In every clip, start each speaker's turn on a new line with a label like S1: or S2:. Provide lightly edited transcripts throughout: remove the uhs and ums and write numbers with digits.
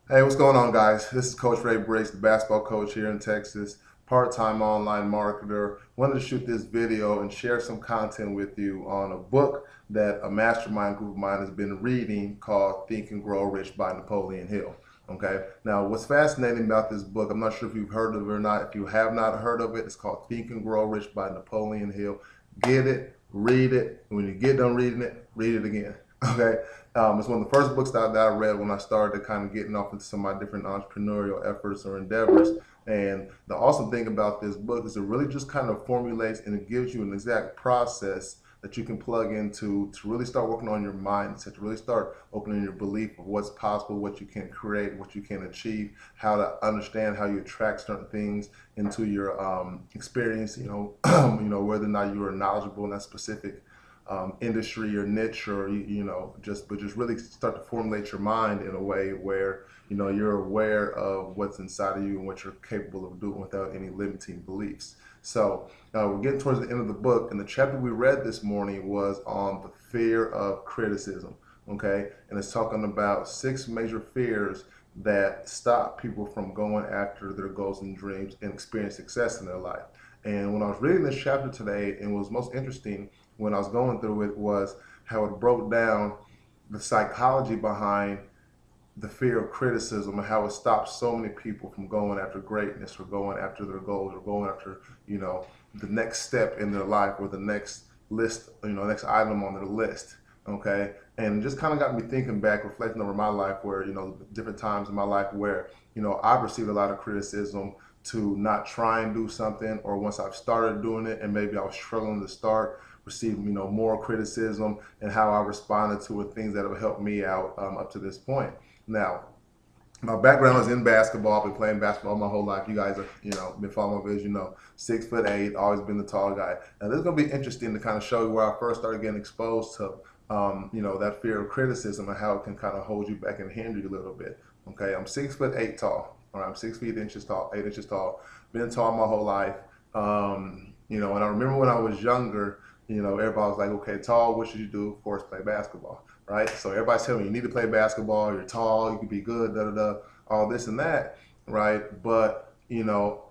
S1: Hey, what's going on, guys? This is Coach Ray Briggs, the basketball coach here in Texas, part-time online marketer. Wanted to shoot this video and share some content with you on a book that a mastermind group of mine has been reading called Think and Grow Rich by Napoleon Hill. Okay. Now, what's fascinating about this book, I'm not sure if you've heard of it or not. If you have not heard of it, it's called Think and Grow Rich by Napoleon Hill. Get it, read it, and when you get done reading it, read it again. Okay. It's one of the first books that I read when I started kind of getting off into some of my different entrepreneurial efforts or endeavors. And the awesome thing about this book is it really just kind of formulates and it gives you an exact process that you can plug into to really start working on your mindset, to really start opening your belief of what's possible, what you can create, what you can achieve, how to understand how you attract certain things into your experience. Whether or not you are knowledgeable in that specific industry or niche, or just really start to formulate your mind in a way where you're aware of what's inside of you and what you're capable of doing without any limiting beliefs. So we're getting towards the end of the book, and the chapter we read this morning was on the fear of criticism. Okay, and it's talking about 6 major fears that stop people from going after their goals and dreams and experience success in their life. And when I was reading this chapter today, and what was most interesting when I was going through it was how it broke down the psychology behind the fear of criticism and how it stops so many people from going after greatness or going after their goals or going after, the next step in their life or the next list, next item on their list. Okay. And it just kind of got me thinking back, reflecting over my life where, different times in my life where, I've received a lot of criticism to not try and do something, or once I've started doing it and maybe I was struggling to start, receive more criticism, and how I responded to it, things that have helped me out up to this point. Now, my background is in basketball. I've been playing basketball my whole life. You guys have, been following my vision, 6'8", always been the tall guy. Now, this is going to be interesting to kind of show you where I first started getting exposed to, that fear of criticism and how it can kind of hold you back and hinder you a little bit. Okay, I'm 6'8" tall. All right, I'm 6 feet inches tall, 8 inches tall. Been tall my whole life. And I remember when I was younger, everybody was like, okay, tall, what should you do? Of course, play basketball, right? So everybody's telling me you need to play basketball, you're tall, you can be good, da da da, all this and that, right? But,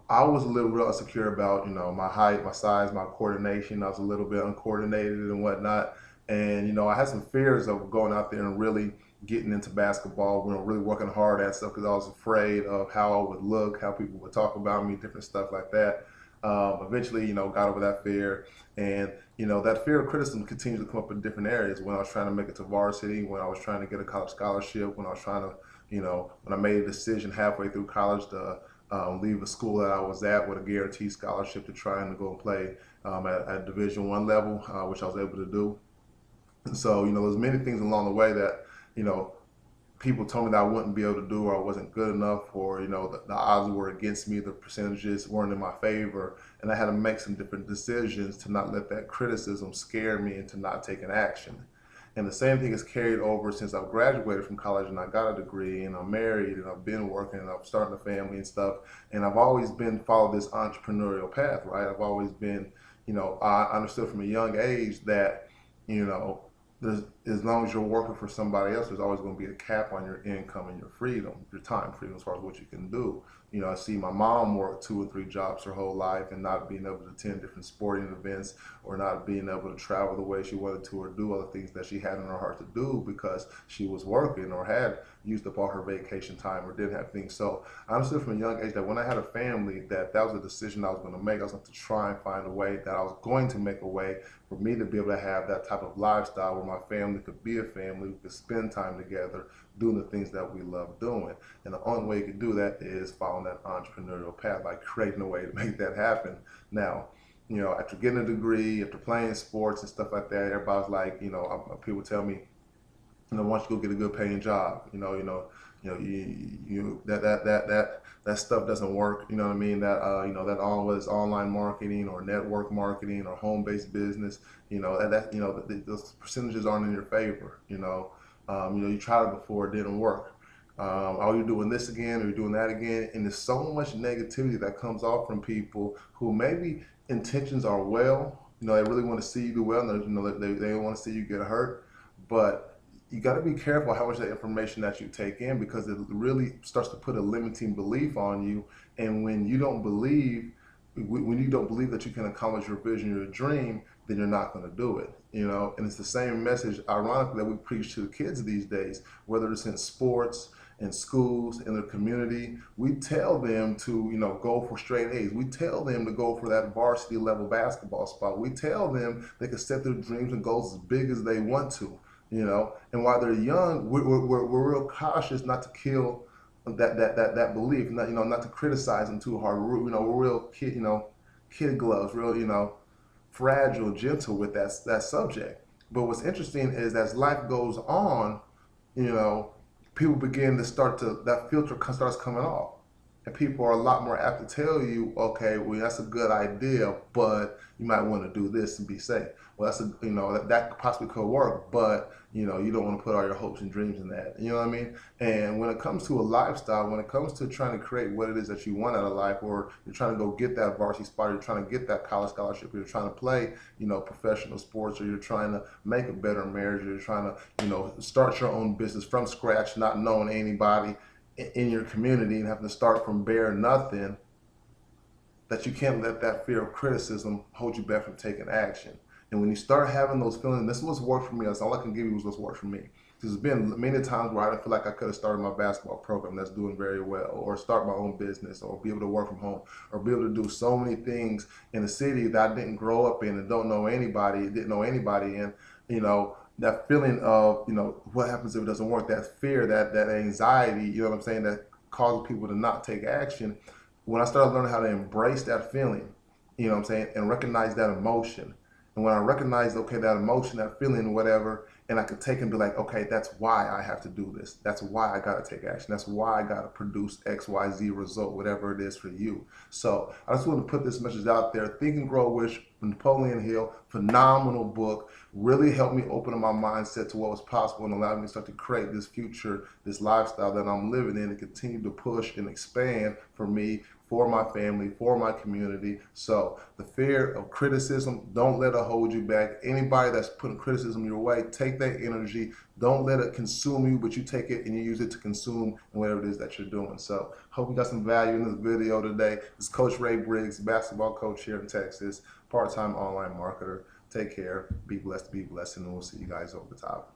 S1: I was a little real insecure about, my height, my size, my coordination. I was a little bit uncoordinated and whatnot. And, I had some fears of going out there and really getting into basketball, really working hard at stuff because I was afraid of how I would look, how people would talk about me, different stuff like that. Eventually, got over that fear, and that fear of criticism continues to come up in different areas. When I was trying to make it to varsity, when I was trying to get a college scholarship, when I was trying to, when I made a decision halfway through college to leave the school that I was at with a guaranteed scholarship to try and go and play at Division I level, which I was able to do. And so, there's many things along the way that, you know, people told me that I wouldn't be able to do, or I wasn't good enough, or the odds were against me, the percentages weren't in my favor, and I had to make some different decisions to not let that criticism scare me into not taking action. And the same thing is carried over since I've graduated from college and I got a degree and I'm married and I've been working and I'm starting a family and stuff. And I've always been followed this entrepreneurial path, right? I've always been, I understood from a young age that, you know, as long as you're working for somebody else, there's always going to be a cap on your income and your freedom, your time freedom as far as what you can do. I see my mom work 2 or 3 jobs her whole life and not being able to attend different sporting events, or not being able to travel the way she wanted to, or do other things that she had in her heart to do because she was working or had used up all her vacation time or didn't have things. So I understood from a young age that when I had a family, that was a decision I was going to make. I was going to try and find a way, that I was going to make a way for me to be able to have that type of lifestyle where my family could be a family, we could spend time together doing the things that we love doing. And the only way you can do that is following that entrepreneurial path, by creating a way to make that happen. Now, after getting a degree, after playing sports and stuff like that, everybody's like, people tell me, once you go get a good paying job, that stuff doesn't work. You know what I mean? That all was online marketing or network marketing or home based business. Those percentages aren't in your favor. You tried it before, it didn't work. Are you doing this again? Are you doing that again? And there's so much negativity that comes off from people who maybe intentions are well. They really want to see you do well. And they want to see you get hurt, but you got to be careful how much of that information that you take in, because it really starts to put a limiting belief on you. And when you don't believe, that you can accomplish your vision, your dream, then you're not going to do it. And it's the same message, ironically, that we preach to the kids these days, whether it's in sports, in schools, in their community. We tell them to, go for straight A's. We tell them to go for that varsity level basketball spot. We tell them they can set their dreams and goals as big as they want to. And while they're young, we're real cautious not to kill that belief, not to criticize them too hard. We're real kid gloves, real fragile, gentle with that subject. But what's interesting is, as life goes on, people begin to that filter starts coming off. And people are a lot more apt to tell you, okay, well, that's a good idea, but you might want to do this and be safe. Well, that possibly could work, but you don't want to put all your hopes and dreams in that. You know what I mean? And when it comes to a lifestyle, when it comes to trying to create what it is that you want out of life, or you're trying to go get that varsity spot, or you're trying to get that college scholarship, or you're trying to play, professional sports, or you're trying to make a better marriage, or you're trying to, start your own business from scratch, not knowing anybody in your community and having to start from bare nothing, that you can't let that fear of criticism hold you back from taking action. And when you start having those feelings, this is what's worked for me. That's all I can give you is what's worked for me. There's been many times where I didn't feel like I could have started my basketball program that's doing very well, or start my own business, or be able to work from home, or be able to do so many things in a city that I didn't grow up in and didn't know anybody in. That feeling of, what happens if it doesn't work, that fear, that anxiety, that causes people to not take action. When I started learning how to embrace that feeling, and recognize that emotion. And when I recognized, okay, that emotion, that feeling, whatever, and I could take and be like, okay, that's why I have to do this. That's why I got to take action. That's why I got to produce X, Y, Z result, whatever it is for you. So I just want to put this message out there. Think and Grow Rich from Napoleon Hill, phenomenal book. Really helped me open up my mindset to what was possible and allowed me to start to create this future, this lifestyle that I'm living in, and continue to push and expand for me, for my family, for my community. So the fear of criticism, don't let it hold you back. Anybody that's putting criticism your way, take that energy. Don't let it consume you, but you take it and you use it to consume whatever it is that you're doing. So hope you got some value in this video today. This is Coach Ray Briggs, basketball coach here in Texas, part-time online marketer. Take care, be blessed, and we'll see you guys over the top.